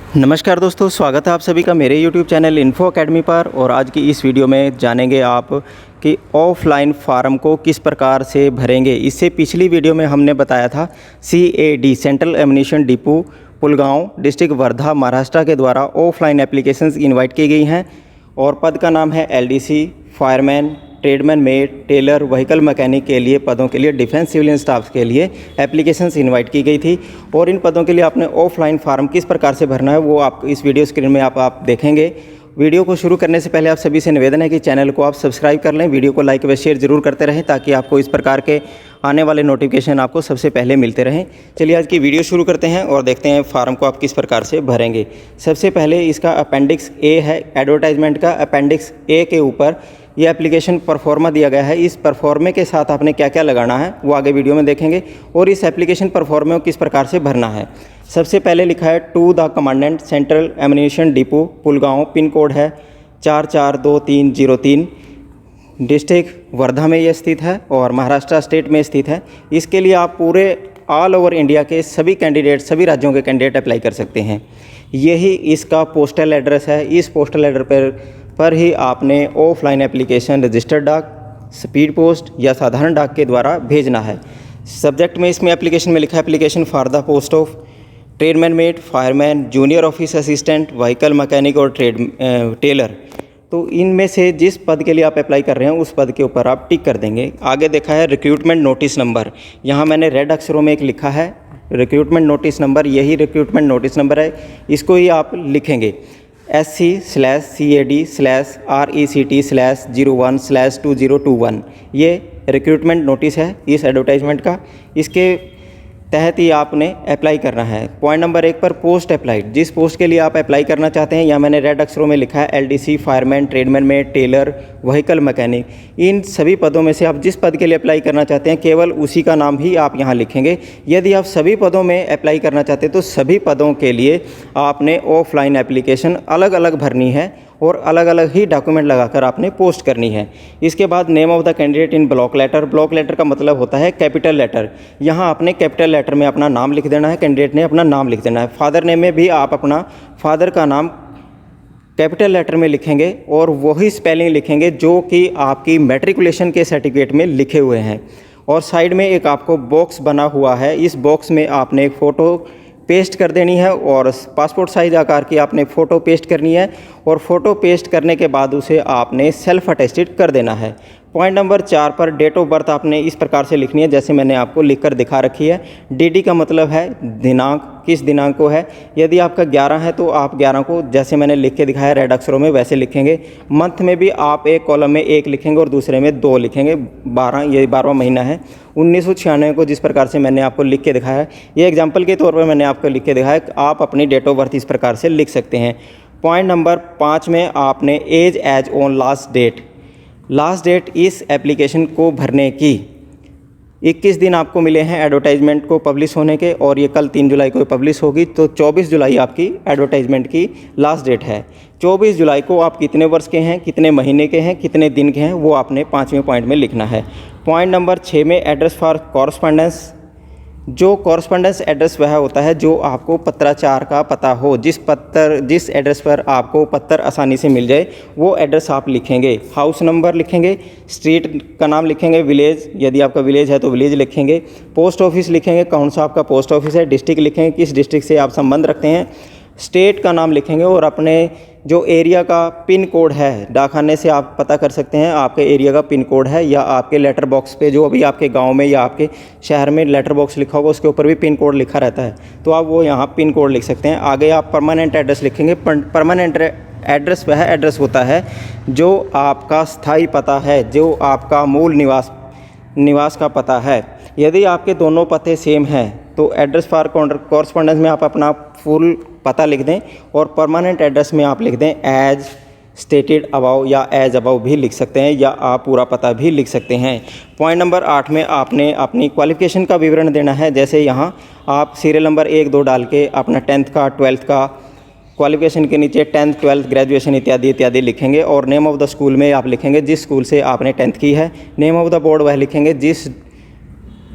नमस्कार दोस्तों, स्वागत है आप सभी का मेरे YouTube चैनल इन्फो अकेडमी पर। और आज की इस वीडियो में जानेंगे आप कि ऑफ़लाइन फॉर्म को किस प्रकार से भरेंगे। इससे पिछली वीडियो में हमने बताया था CAD central ammunition depot Pulgaon district Wardha Maharashtra के द्वारा ऑफ़लाइन एप्लीकेशंस इनवाइट की गई हैं और पद का नाम है LDC fireman, tradesman mate, tailor, vehicle mechanic के लिए पदों के लिए डिफेंस सिविलियन स्टाफ के लिए एप्लीकेशंस इनवाइट की गई थी। और इन पदों के लिए आपने ऑफलाइन फार्म किस प्रकार से भरना है वो आप इस वीडियो स्क्रीन में आप देखेंगे। वीडियो को शुरू करने से पहले आप सभी से निवेदन है कि चैनल को आप सब्सक्राइब कर लें, वीडियो को लाइक व शेयर जरूर करते रहें ताकि आपको इस प्रकार के आने वाले नोटिफिकेशन आपको सबसे पहले मिलते रहें। चलिए आज की वीडियो शुरू करते हैं और देखते हैं फार्म को आप किस प्रकार से भरेंगे। सबसे पहले इसका अपेंडिक्स ए है, एडवर्टाइजमेंट का अपेंडिक्स ए के ऊपर ये एप्लीकेशन परफॉर्मा दिया गया है। इस परफॉर्मे के साथ आपने क्या क्या लगाना है वो आगे वीडियो में देखेंगे और इस एप्लीकेशन परफॉर्मे को किस प्रकार से भरना है। सबसे पहले लिखा है to the commandant central ammunition depot Pulgaon, pin code है 442303, डिस्ट्रिक्ट वर्धा में ये स्थित है और महाराष्ट्र स्टेट में स्थित है। इसके लिए आप पूरे ऑल ओवर इंडिया के सभी कैंडिडेट, सभी राज्यों के कैंडिडेट अप्लाई कर सकते हैं। यही इसका पोस्टल एड्रेस है। इस पोस्टल एड्रेस पर ही आपने ऑफलाइन एप्लीकेशन रजिस्टर्ड डाक, स्पीड पोस्ट या साधारण डाक के द्वारा भेजना है। सब्जेक्ट में इसमें एप्लीकेशन में लिखा है application for the post of tradesman mate, fireman, junior office assistant, vehicle mechanic और टेलर। तो इनमें से जिस पद के लिए आप अप्लाई कर रहे हैं उस पद के ऊपर आप टिक कर देंगे। आगे देखा है रिक्रूटमेंट नोटिस नंबर, यहाँ मैंने रेड अक्षरों में एक लिखा है रिक्रूटमेंट नोटिस नंबर। यही रिक्रूटमेंट नोटिस नंबर है, इसको ही आप लिखेंगे SC/CAD/RECT/01/2021। ये रिक्रूटमेंट नोटिस है इस एडवर्टाइजमेंट का, इसके तहत ही आपने अप्लाई करना है। पॉइंट नंबर 1 पर पोस्ट अप्लाइड, जिस पोस्ट के लिए आप अप्लाई करना चाहते हैं यहाँ मैंने रेड अक्षरों में लिखा है LDC फायरमैन, ट्रेडमैन में, टेलर, व्हीकल मैकेनिक। इन सभी पदों में से आप जिस पद के लिए अप्लाई करना चाहते हैं केवल उसी का नाम ही आप यहाँ लिखेंगे। यदि आप सभी पदों में अप्लाई करना चाहते हैं तो सभी पदों के लिए आपने ऑफलाइन एप्लीकेशन अलग अलग भरनी है और अलग अलग ही डॉक्यूमेंट लगाकर आपने पोस्ट करनी है। इसके बाद name of the candidate in block letter. Block letter का मतलब होता है कैपिटल लेटर। यहाँ आपने कैपिटल लेटर में अपना नाम लिख देना है, कैंडिडेट ने अपना नाम लिख देना है। फादर नेम में भी आप अपना फादर का नाम कैपिटल लेटर में लिखेंगे और वही स्पेलिंग लिखेंगे जो कि आपकी मैट्रिकुलेशन के सर्टिफिकेट में लिखे हुए हैं। और साइड में एक आपको बॉक्स बना हुआ है, इस बॉक्स में आपने एक फ़ोटो पेस्ट कर देनी है और पासपोर्ट साइज आकार की आपने फ़ोटो पेस्ट करनी है और फ़ोटो पेस्ट करने के बाद उसे आपने सेल्फ अटेस्टेड कर देना है। पॉइंट नंबर 4 पर डेट ऑफ बर्थ आपने इस प्रकार से लिखनी है जैसे मैंने आपको लिखकर दिखा रखी है। DD का मतलब है दिनांक, किस दिनांक को है। यदि आपका 11 है तो आप 11 को जैसे मैंने लिख के दिखाया रेड अक्षरों में वैसे लिखेंगे। मंथ में भी आप एक कॉलम में 1 लिखेंगे और दूसरे में 2 लिखेंगे। 12, ये 12वां महीना है। 1996 को जिस प्रकार से मैंने आपको लिख के दिखाया है, ये एग्जाम्पल के तौर पर मैंने आपको लिख के दिखाया है। आप अपनी डेट ऑफ बर्थ इस प्रकार से लिख सकते हैं। पॉइंट नंबर 5 में आपने एज ऑन लास्ट डेट इस एप्लीकेशन को भरने की 21 दिन आपको मिले हैं एडवर्टाइजमेंट को पब्लिश होने के और ये कल 3 जुलाई को पब्लिश होगी। तो 24 जुलाई आपकी एडवर्टाइजमेंट की लास्ट डेट है। 24 जुलाई को आप कितने वर्ष के हैं, कितने महीने के हैं, कितने दिन के हैं वो आपने 5वें पॉइंट में लिखना है। पॉइंट नंबर 6 में एड्रेस फॉर कॉरस्पॉन्डेंस। जो कॉरस्पॉन्डेंस एड्रेस वह होता है जो आपको पत्राचार का पता हो, जिस एड्रेस पर आपको पत्र आसानी से मिल जाए वो एड्रेस आप लिखेंगे। हाउस नंबर लिखेंगे, स्ट्रीट का नाम लिखेंगे, विलेज यदि आपका विलेज है तो विलेज लिखेंगे, पोस्ट ऑफिस लिखेंगे कौन सा आपका पोस्ट ऑफिस है, डिस्ट्रिक्ट लिखेंगे किस डिस्ट्रिक्ट से आप संबंध रखते हैं, स्टेट का नाम लिखेंगे और अपने जो एरिया का पिन कोड है, डाकखाने से आप पता कर सकते हैं आपके एरिया का पिन कोड है या आपके लेटर बॉक्स पे जो अभी आपके गांव में या आपके शहर में लेटर बॉक्स लिखा होगा उसके ऊपर भी पिन कोड लिखा रहता है तो आप वो यहाँ पिन कोड लिख सकते हैं। आगे आप परमानेंट एड्रेस लिखेंगे। परमानेंट एड्रेस वह एड्रेस होता है जो आपका स्थायी पता है, जो आपका मूल निवास का पता है। यदि आपके दोनों पते सेम हैं तो एड्रेस फॉर कॉरस्पॉन्डेंस में आप अपना फुल पता लिख दें और परमानेंट एड्रेस में आप लिख दें एज स्टेटेड अबाउ या एज अबाउ भी लिख सकते हैं या आप पूरा पता भी लिख सकते हैं। पॉइंट नंबर 8 में आपने अपनी क्वालिफ़िकेशन का विवरण देना है। जैसे यहाँ आप सीरियल नंबर 1, 2 डाल के अपना 10th का, 12th का, क्वालिफ़िकेशन के नीचे 10th, 12th, ग्रेजुएशन इत्यादि लिखेंगे और नेम ऑफ़ द स्कूल में आप लिखेंगे जिस स्कूल से आपने 10th की है। नेम ऑफ़ द बोर्ड वह लिखेंगे जिस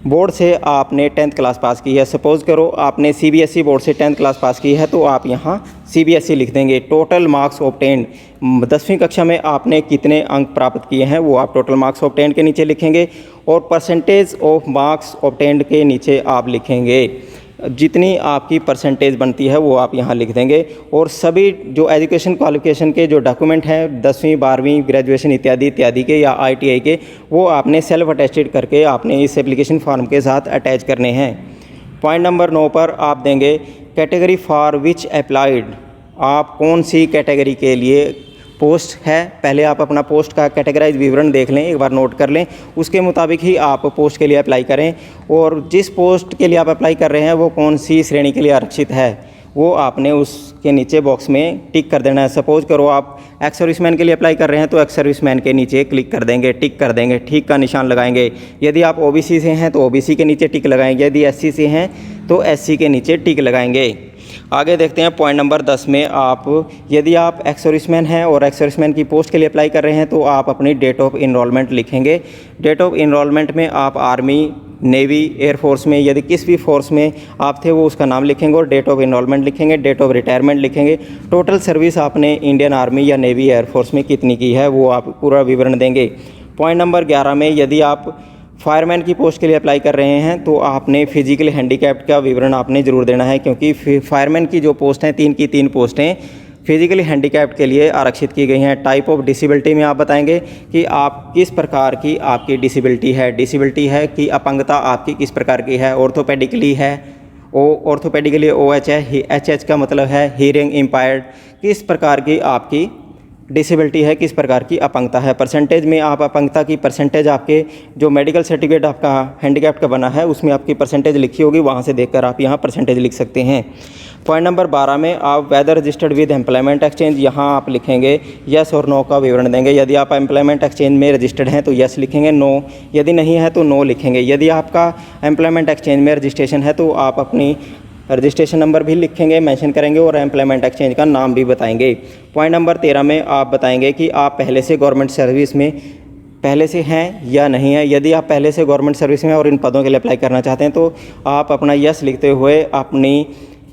बोर्ड से आपने 10th क्लास पास की है। सपोज़ करो आपने CBSE बोर्ड से 10th क्लास पास की है तो आप यहाँ CBSE लिख देंगे। टोटल मार्क्स ऑब्टेन्ड, 10वीं कक्षा में आपने कितने अंक प्राप्त किए हैं वो आप टोटल मार्क्स ऑब्टेन्ड के नीचे लिखेंगे, और परसेंटेज ऑफ मार्क्स ऑब्टेन्ड के नीचे आप लिखेंगे जितनी आपकी परसेंटेज बनती है वो आप यहाँ लिख देंगे। और सभी जो एजुकेशन क्वालिफिकेशन के जो डॉक्यूमेंट हैं 10वीं 12वीं ग्रेजुएशन इत्यादि इत्यादि के या ITI के, वो आपने सेल्फ अटेस्टेड करके आपने इस एप्लीकेशन फॉर्म के साथ अटैच करने हैं। पॉइंट नंबर 9 पर आप देंगे कैटेगरी फॉर विच अप्लाइड, आप कौन सी कैटेगरी के लिए पोस्ट है। पहले आप अपना पोस्ट का कैटेगराइज विवरण देख लें, एक बार नोट कर लें, उसके मुताबिक ही आप पोस्ट के लिए अप्लाई करें। और जिस पोस्ट के लिए आप अप्लाई कर रहे हैं वो कौन सी श्रेणी के लिए आरक्षित है वो आपने उसके नीचे बॉक्स में टिक कर देना है। सपोज करो आप एक्स सर्विसमैन के लिए अप्लाई कर रहे हैं तो एक्स सर्विसमैन के नीचे क्लिक कर देंगे, टिक कर देंगे, ठीक का निशान लगाएंगे। यदि आप OBC से हैं तो OBC के नीचे टिक लगाएंगे, यदि SC से हैं तो SC के नीचे टिक लगाएंगे। आगे देखते हैं पॉइंट नंबर 10 में, आप यदि आप एक्स सर्विसमैन हैं और एक्स सर्विसमैन की पोस्ट के लिए अप्लाई कर रहे हैं तो आप अपनी डेट ऑफ इनरोलमेंट लिखेंगे। डेट ऑफ इनरोलमेंट में आप आर्मी, नेवी, एयरफोर्स में यदि किस भी फोर्स में आप थे वो उसका नाम लिखेंगे और डेट ऑफ इनरोलमेंट लिखेंगे, डेट ऑफ रिटायरमेंट लिखेंगे। टोटल सर्विस आपने इंडियन आर्मी या नेवी, एयरफोर्स में कितनी की है वो आप पूरा विवरण देंगे। पॉइंट नंबर 11 में, यदि आप फायरमैन की पोस्ट के लिए अप्लाई कर रहे हैं तो आपने फिजिकली हैंडीकैप्ड का विवरण आपने ज़रूर देना है, क्योंकि फायरमैन की जो पोस्ट हैं 3 की 3 पोस्टें फिजिकली हैंडीकैप्ड के लिए आरक्षित की गई हैं। टाइप ऑफ डिसेबिलिटी में आप बताएंगे कि आप किस प्रकार की आपकी डिसेबिलिटी है कि अपंगता आपकी किस प्रकार की है। ऑर्थोपेडिकली है, ऑर्थोपेडिकली OH है, HH का मतलब है हीयरिंग इम्पायर्ड, किस प्रकार की आपकी डिसेबिलिटी है, किस प्रकार की अपंगता है। परसेंटेज में आप अपंगता की परसेंटेज आपके जो मेडिकल सर्टिफिकेट आपका हैंडीकैप का बना है उसमें आपकी परसेंटेज लिखी होगी, वहाँ से देखकर आप यहाँ परसेंटेज लिख सकते हैं। पॉइंट नंबर 12 में आप whether registered with employment exchange, यहाँ आप लिखेंगे यस और नो का विवरण देंगे। यदि आप एम्प्लॉयमेंट एक्सचेंज में रजिस्टर्ड हैं तो यस लिखेंगे, नो यदि नहीं है तो नो लिखेंगे। यदि आपका एम्प्लॉयमेंट एक्सचेंज में रजिस्ट्रेशन है तो आप अपनी रजिस्ट्रेशन नंबर भी लिखेंगे, मेंशन करेंगे और एम्प्लॉयमेंट एक्सचेंज का नाम भी बताएंगे। पॉइंट नंबर 13 में आप बताएंगे कि आप पहले से गवर्नमेंट सर्विस में पहले से हैं या नहीं है। यदि आप पहले से गवर्नमेंट सर्विस में और इन पदों के लिए अप्लाई करना चाहते हैं तो आप अपना यस लिखते हुए अपनी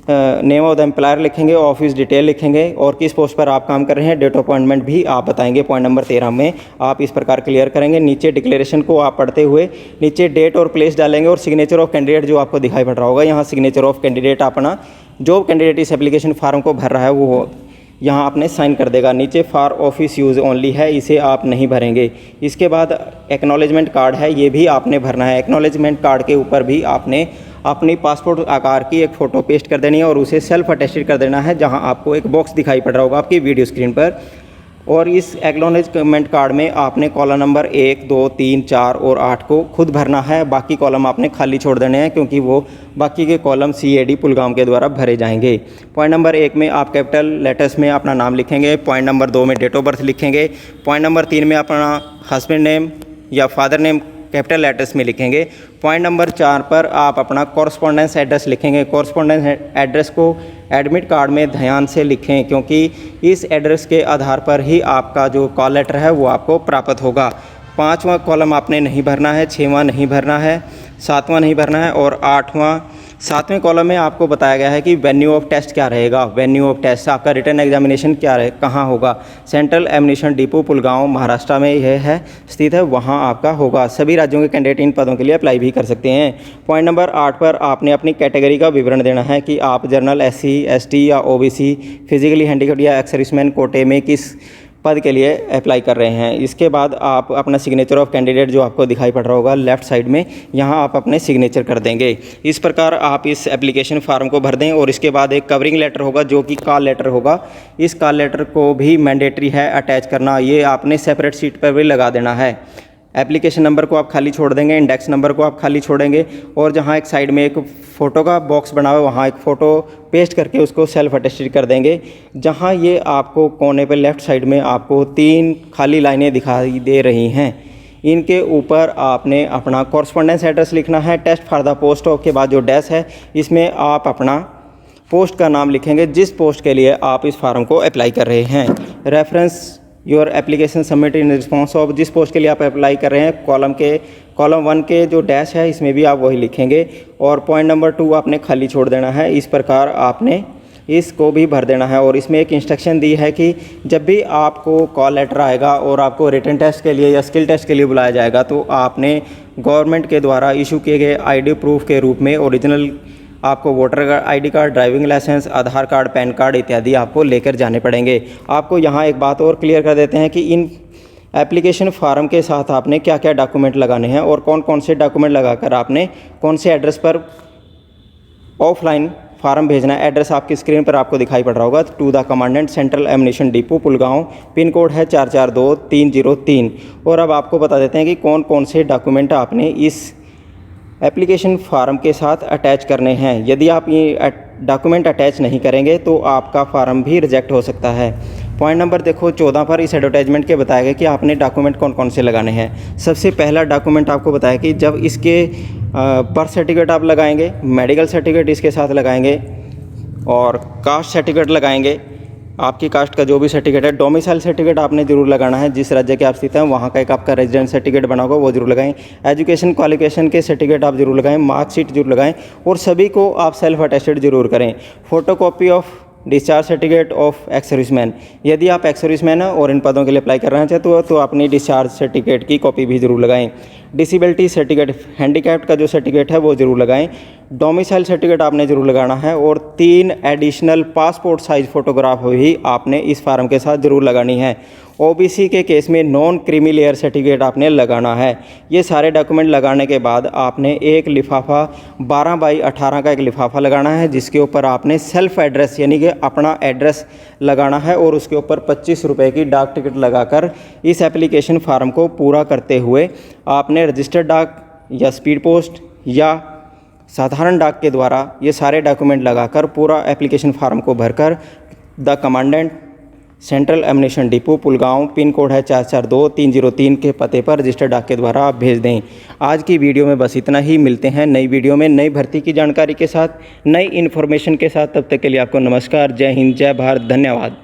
नेम ऑफ द एम्प्लॉयर लिखेंगे, ऑफिस डिटेल लिखेंगे और किस पोस्ट पर आप काम कर रहे हैं, डेट ऑफ अपॉइंटमेंट भी आप बताएंगे। पॉइंट नंबर 13 में आप इस प्रकार क्लियर करेंगे। नीचे डिक्लेरेशन को आप पढ़ते हुए नीचे डेट और प्लेस डालेंगे और सिग्नेचर ऑफ कैंडिडेट जो आपको दिखाई पड़ रहा होगा, यहाँ सिग्नेचर ऑफ कैंडिडेट अपना जो कैंडिडेट इस एप्लीकेशन फॉर्म को भर रहा है वो यहाँ आपने साइन कर देगा। नीचे फॉर ऑफिस यूज़ ओनली है, इसे आप नहीं भरेंगे। इसके बाद एक्नॉलेजमेंट कार्ड है, ये भी आपने भरना है। एक्नॉलेजमेंट कार्ड के ऊपर भी आपने अपनी पासपोर्ट आकार की एक फ़ोटो पेस्ट कर देनी है और उसे सेल्फ अटेस्टेड कर देना है, जहां आपको एक बॉक्स दिखाई पड़ रहा होगा आपकी वीडियो स्क्रीन पर। और इस एक्नॉलेजमेंट कार्ड में आपने कॉलम नंबर 1, 2, 3, 4 और 8 को खुद भरना है। बाकी कॉलम आपने खाली छोड़ देने हैं क्योंकि वो बाकी के कॉलम CAD पुलगाम के द्वारा भरे जाएंगे। पॉइंट नंबर 1 में आप कैपिटल लेटर्स में अपना नाम लिखेंगे। पॉइंट नंबर 2 में डेट ऑफ बर्थ लिखेंगे। पॉइंट नंबर 3 में अपना हस्बैंड नेम या फादर नेम कैपिटल लेटर्स में लिखेंगे। पॉइंट नंबर 4 पर आप अपना कॉरस्पॉन्डेंस एड्रेस लिखेंगे। कॉरस्पॉन्डेंस एड्रेस को एडमिट कार्ड में ध्यान से लिखें क्योंकि इस एड्रेस के आधार पर ही आपका जो कॉल लेटर है वो आपको प्राप्त होगा। 5वां कॉलम आपने नहीं भरना है, 6वां नहीं भरना है, 7वां नहीं भरना है और 7वें कॉलम में आपको बताया गया है कि वेन्यू ऑफ टेस्ट क्या रहेगा। वेन्यू ऑफ टेस्ट आपका रिटन एग्जामिनेशन क्या रहे, कहाँ होगा। Central ammunition depot Pulgaon Maharashtra में यह है स्थित है, वहाँ आपका होगा। सभी राज्यों के कैंडिडेट इन पदों के लिए अप्लाई भी कर सकते हैं। पॉइंट नंबर 8 पर आपने अपनी कैटेगरी का विवरण देना है कि आप जनरल, SC, ST या OBC, फिजिकली हैंडीकैप्ड या एक्स सर्विसमैन कोटे में किस पद के लिए अप्लाई कर रहे हैं। इसके बाद आप अपना सिग्नेचर ऑफ कैंडिडेट जो आपको दिखाई पड़ रहा होगा लेफ़्ट साइड में, यहाँ आप अपने सिग्नेचर कर देंगे। इस प्रकार आप इस एप्लीकेशन फॉर्म को भर दें और इसके बाद एक कवरिंग लेटर होगा जो कि कॉल लेटर होगा। इस कॉल लेटर को भी मैंडेटरी है अटैच करना, ये आपने सेपरेट शीट पर भी लगा देना है। एप्लीकेशन नंबर को आप खाली छोड़ देंगे, इंडेक्स नंबर को आप खाली छोड़ेंगे और जहाँ एक साइड में एक फ़ोटो का बॉक्स बना हुआ है वहाँ एक फ़ोटो पेस्ट करके उसको सेल्फ अटेस्टेड कर देंगे। जहाँ ये आपको कोने पे लेफ़्ट साइड में आपको 3 खाली लाइनें दिखाई दे रही हैं, इनके ऊपर आपने अपना कॉरस्पॉन्डेंस एड्रेस लिखना है। Test for the post of के बाद जो डैश है इसमें आप अपना पोस्ट का नाम लिखेंगे जिस पोस्ट के लिए आप इस फार्म को अप्लाई कर रहे हैं। Reference your application submit in response of, जिस पोस्ट के लिए आप अप्लाई कर रहे हैं कॉलम 1 के जो डैश है इसमें भी आप वही लिखेंगे। और पॉइंट नंबर 2 आपने खाली छोड़ देना है। इस प्रकार आपने इसको भी भर देना है। और इसमें एक इंस्ट्रक्शन दी है कि जब भी आपको कॉल लेटर आएगा और आपको रिटन टेस्ट के लिए या स्किल टेस्ट के लिए बुलाया जाएगा तो आपने गवर्नमेंट के द्वारा इशू किए गए आईडी प्रूफ के रूप में ओरिजिनल आपको voter ID card, driving licence, Aadhaar card, PAN card इत्यादि आपको लेकर जाने पड़ेंगे। आपको यहाँ एक बात और क्लियर कर देते हैं कि इन एप्लीकेशन फार्म के साथ आपने क्या क्या डॉक्यूमेंट लगाने हैं और कौन कौन से डॉक्यूमेंट लगाकर आपने कौन से एड्रेस पर ऑफलाइन फार्म भेजना है। एड्रेस आपकी स्क्रीन पर आपको दिखाई पड़ रहा होगा, to the commandant central ammunition depot Pulgaon, pin code है 442303। और अब आपको बता देते हैं कि कौन कौन से डॉक्यूमेंट आपने इस एप्लीकेशन फार्म के साथ अटैच करने हैं। यदि आप ये डॉक्यूमेंट अटैच नहीं करेंगे तो आपका फार्म भी रिजेक्ट हो सकता है। पॉइंट नंबर देखो 14 पर इस एडवर्टाइजमेंट के बताया गया कि आपने डॉक्यूमेंट कौन कौन से लगाने हैं। सबसे पहला डॉक्यूमेंट आपको बताया कि जब इसके बर्थ सर्टिफिकेट आप लगाएंगे, मेडिकल सर्टिफिकेट इसके साथ लगाएंगे और कास्ट सर्टिफिकेट लगाएंगे। आपकी कास्ट का जो भी सर्टिफिकेट है, डोमिसाइल सर्टिफिकेट आपने जरूर लगाना है। जिस राज्य के आप स्थित हैं वहाँ का एक आपका रेजिडेंट सर्टिफिकेट बना होगा वो जरूर लगाएं। एजुकेशन क्वालिफिकेशन के सर्टिफिकेट आप जरूर लगाएं, मार्कशीट जरूर लगाएं और सभी को आप सेल्फ अटेस्टेड जरूर करें। Photocopy of discharge certificate of ex serviceman, यदि आप एक्स सर्विसमैन हैं और इन पदों के लिए अप्लाई करना चाहते हो तो अपनी डिस्चार्ज सर्टिफिकेट की कॉपी भी जरूर लगाएं। डिसेबिलिटी सर्टिफिकेट, हैंडीकैप्ड का जो सर्टिफिकेट है वो जरूर लगाएं। डोमिसाइल सर्टिफिकेट आपने जरूर लगाना है और 3 एडिशनल पासपोर्ट साइज फ़ोटोग्राफ भी आपने इस फार्म के साथ जरूर लगानी है। ओबीसी के केस में नॉन क्रीमी लेयर सर्टिफिकेट आपने लगाना है। ये सारे डॉक्यूमेंट लगाने के बाद आपने एक लिफाफा 12 बाई 18 का एक लिफाफा लगाना है जिसके ऊपर आपने सेल्फ एड्रेस यानी कि अपना एड्रेस लगाना है और उसके ऊपर 25 रुपये की डाक टिकट लगाकर इस एप्लीकेशन फार्म को पूरा करते हुए आपने रजिस्टर्ड डाक या स्पीड पोस्ट या साधारण डाक के द्वारा ये सारे डॉक्यूमेंट लगाकर पूरा एप्लीकेशन फार्म को भरकर the commandant central ammunition depot Pulgaon, pin code है 442303 के पते पर रजिस्टर्ड डाक के द्वारा आप भेज दें। आज की वीडियो में बस इतना ही। मिलते हैं नई वीडियो में नई भर्ती की जानकारी के साथ, नई इन्फॉर्मेशन के साथ। तब तक के लिए आपको नमस्कार, जय हिंद, जय भारत, धन्यवाद।